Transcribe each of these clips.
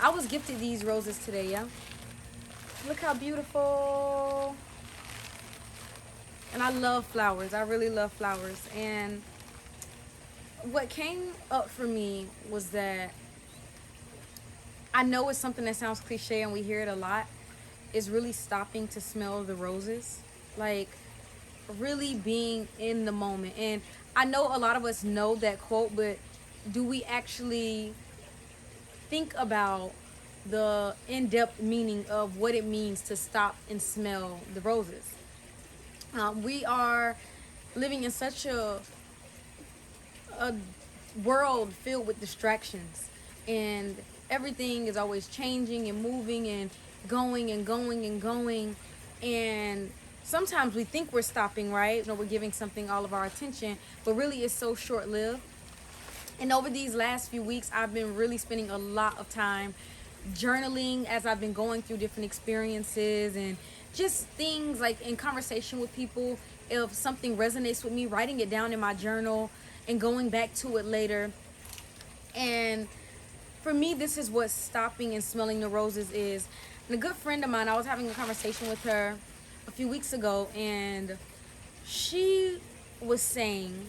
I was gifted these roses today, yeah? Look how beautiful. And I love flowers. I really love flowers. And what came up for me was that I know it's something that sounds cliche and we hear it a lot, is really stopping to smell the roses. Like, really being in the moment. And I know a lot of us know that quote, but do we actually think about the in-depth meaning of what it means to stop and smell the roses? We are living in such a world filled with distractions, and everything is always changing and moving and going and going and going. And sometimes we think we're stopping, right? You know, we're giving something all of our attention, but really it's so short-lived. And over these last few weeks, I've been really spending a lot of time journaling as I've been going through different experiences and just things, like in conversation with people. If something resonates with me, writing it down in my journal and going back to it later. And for me, this is what stopping and smelling the roses is. And a good friend of mine, I was having a conversation with her a few weeks ago, and she was saying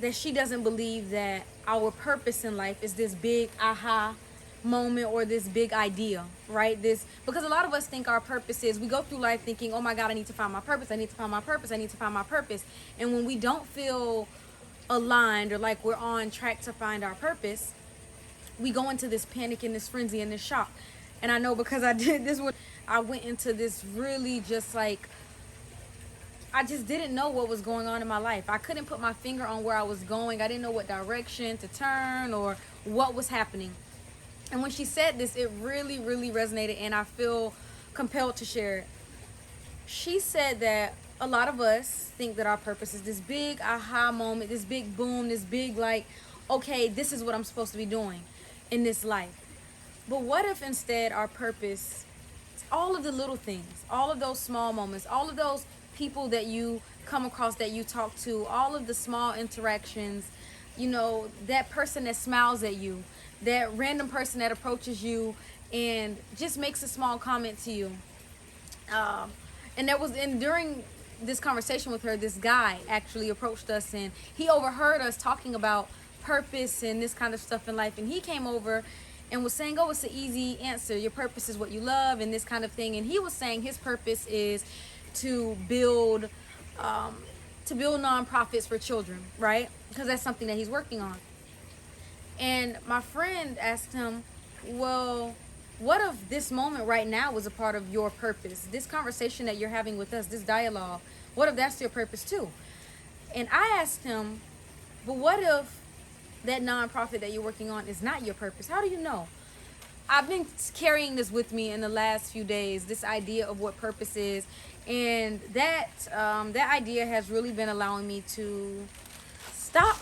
that she doesn't believe that our purpose in life is this big aha moment or this big idea, right? This, because a lot of us think our purpose is, we go through life thinking, oh my God, I need to find my purpose, I need to find my purpose, I need to find my purpose. And when we don't feel aligned or like we're on track to find our purpose, we go into this panic and this frenzy and this shock. And I know because I did this one, I went into this really just like, I just didn't know what was going on in my life. I couldn't put my finger on where I was going. I didn't know what direction to turn or what was happening. And when she said this, it really, really resonated, and I feel compelled to share it. She said that a lot of us think that our purpose is this big aha moment, this big boom, this big like, okay, this is what I'm supposed to be doing in this life. But what if instead our purpose is all of the little things, all of those small moments, all of those people that you come across, that you talk to, all of the small interactions, you know, that person that smiles at you, that random person that approaches you and just makes a small comment to you. Um, and there was, and during this conversation with her, this guy actually approached us, and he overheard us talking about purpose and this kind of stuff in life. And he came over and was saying, oh, it's an easy answer. Your purpose is what you love and this kind of thing. And he was saying his purpose is to build nonprofits for children, right? Because that's something that he's working on. And my friend asked him, well, what if this moment right now was a part of your purpose? This conversation that you're having with us, this dialogue, what if that's your purpose too? And I asked him, but what if that nonprofit that you're working on is not your purpose? How do you know? I've been carrying this with me in the last few days, this idea of what purpose is. And that idea has really been allowing me to stop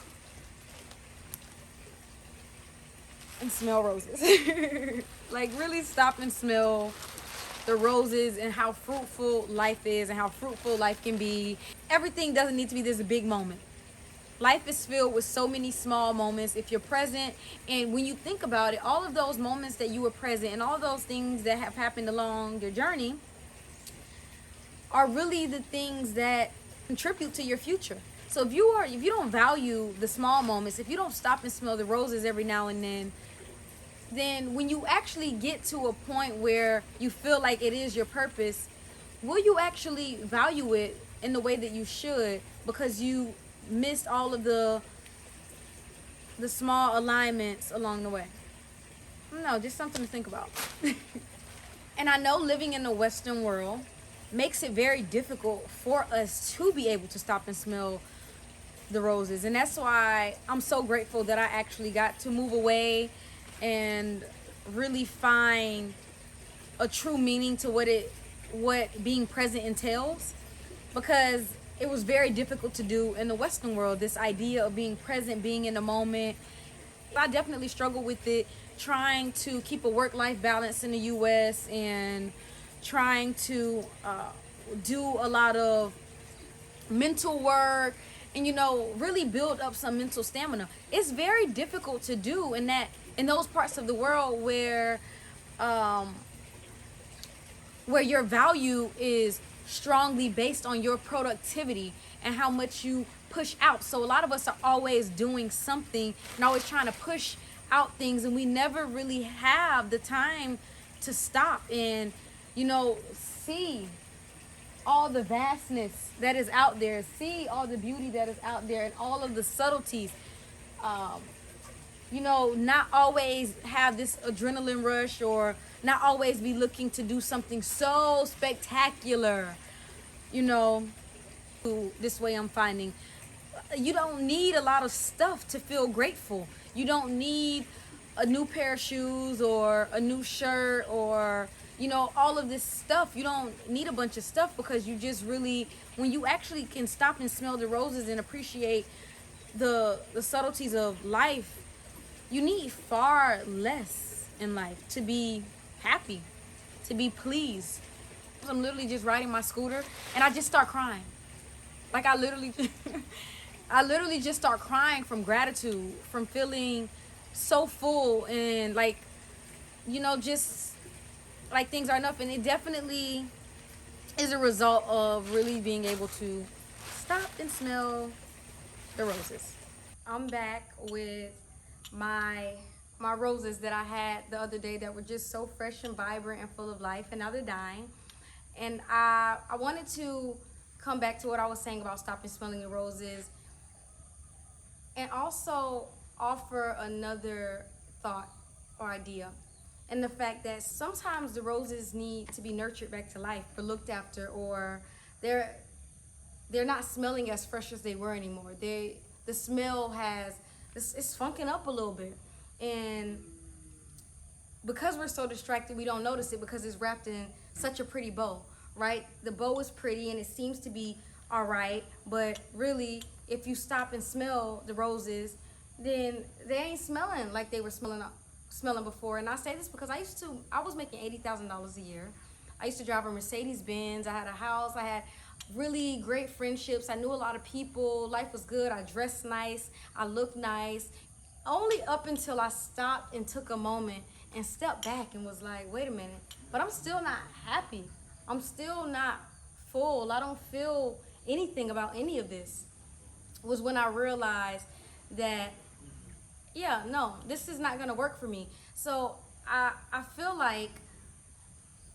and smell roses. Like, really stop and smell the roses and how fruitful life is and how fruitful life can be. Everything doesn't need to be this big moment. Life is filled with so many small moments if you're present. And when you think about it, all of those moments that you were present and all those things that have happened along your journey are really the things that contribute to your future. So if you don't value the small moments, if you don't stop and smell the roses every now and then when you actually get to a point where you feel like it is your purpose, will you actually value it in the way that you should, because you missed all of the small alignments along the way? No, just something to think about. And I know living in the Western world makes it very difficult for us to be able to stop and smell the roses. And that's why I'm so grateful that I actually got to move away and really find a true meaning to what being present entails, because it was very difficult to do in the Western world, this idea of being present, being in the moment. I definitely struggle with it, trying to keep a work-life balance in the US and trying to do a lot of mental work and, you know, really build up some mental stamina. It's very difficult to do, and that in those parts of the world um, where your value is strongly based on your productivity and how much you push out. So a lot of us are always doing something and always trying to push out things, and we never really have the time to stop and, see all the vastness that is out there, see all the beauty that is out there, and all of the subtleties. Um, not always have this adrenaline rush, or not always be looking to do something so spectacular. You know, this way I'm finding you don't need a lot of stuff to feel grateful. You don't need a new pair of shoes or a new shirt or all of this stuff. You don't need a bunch of stuff, because you just really, when you actually can stop and smell the roses and appreciate the subtleties of life, you need far less in life to be happy, to be pleased. I'm literally just riding my scooter and I just start crying. Like I literally I literally just start crying from gratitude, from feeling so full, and like, just like things are enough. And it definitely is a result of really being able to stop and smell the roses. I'm back with my roses that I had the other day that were just so fresh and vibrant and full of life, and now they're dying. And I wanted to come back to what I was saying about stopping smelling the roses, and also offer another thought or idea. And the fact that sometimes the roses need to be nurtured back to life, or looked after, or they're not smelling as fresh as they were anymore. The smell it's funking up a little bit. And because we're so distracted, we don't notice it because it's wrapped in such a pretty bow, right? The bow is pretty and it seems to be all right, but really, if you stop and smell the roses, then they ain't smelling like they were smelling before. And I say this because I was making $80,000 a year. I used to drive a Mercedes Benz. I had a house. I had really great friendships. I knew a lot of people. Life was good. I dressed nice. I looked nice. Only up until I stopped and took a moment and stepped back and was like, wait a minute, but I'm still not happy. I'm still not full. I don't feel anything about any of this. Was when I realized that, yeah, no, this is not gonna work for me. So I feel like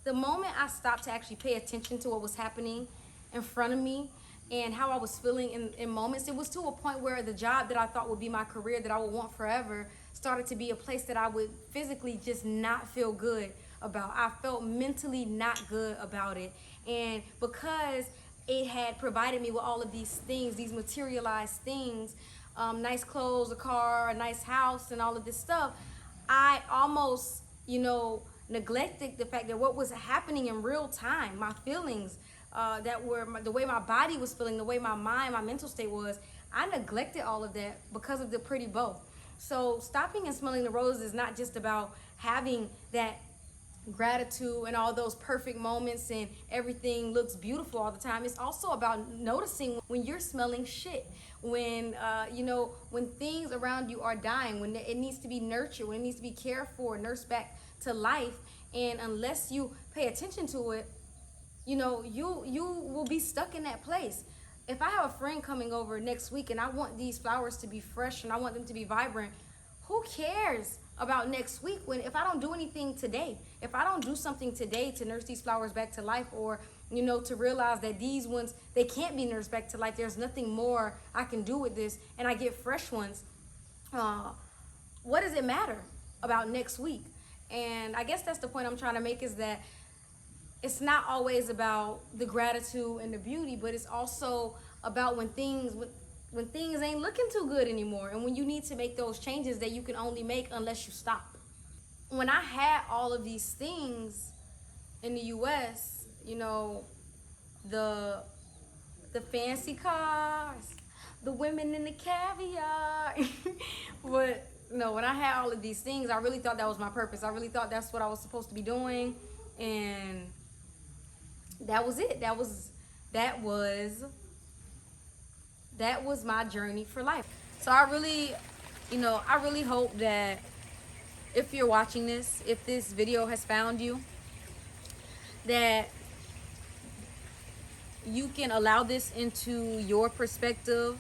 the moment I stopped to actually pay attention to what was happening in front of me and how I was feeling in moments, it was to a point where the job that I thought would be my career, that I would want forever, started to be a place that I would physically just not feel good about. I felt mentally not good about it. And because it had provided me with all of these things, these materialized things, nice clothes, a car, a nice house, and all of this stuff, I almost, neglected the fact that what was happening in real time, my feelings, the way my body was feeling, the way my mind, my mental state was, I neglected all of that because of the pretty bow. So stopping and smelling the roses is not just about having that gratitude and all those perfect moments and everything looks beautiful all the time. It's also about noticing when you're smelling shit, when when things around you are dying, when it needs to be nurtured, when it needs to be cared for, nursed back to life. And unless you pay attention to it, you will be stuck in that place. If I have a friend coming over next week and I want these flowers to be fresh and I want them to be vibrant, who cares about next week if I don't do anything today? If I don't do something today to nurse these flowers back to life, or to realize that these ones, they can't be nursed back to life, there's nothing more I can do with this, and I get fresh ones, what does it matter about next week? And I guess that's the point I'm trying to make, is that it's not always about the gratitude and the beauty, but it's also about when things ain't looking too good anymore, and when you need to make those changes that you can only make unless you stop. When I had all of these things in the US, the fancy cars, the women in the caviar, but no, when I had all of these things, I really thought that was my purpose. I really thought that's what I was supposed to be doing, and that was it. That was my journey for life. So I really hope that if you're watching this, if this video has found you, that you can allow this into your perspective,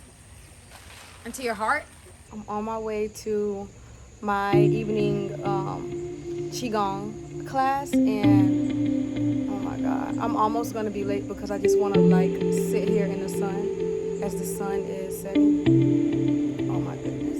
into your heart. I'm on my way to my evening Qigong class, and oh my God, I'm almost gonna be late because I just wanna like sit here in the sun as the sun is setting. Oh my goodness.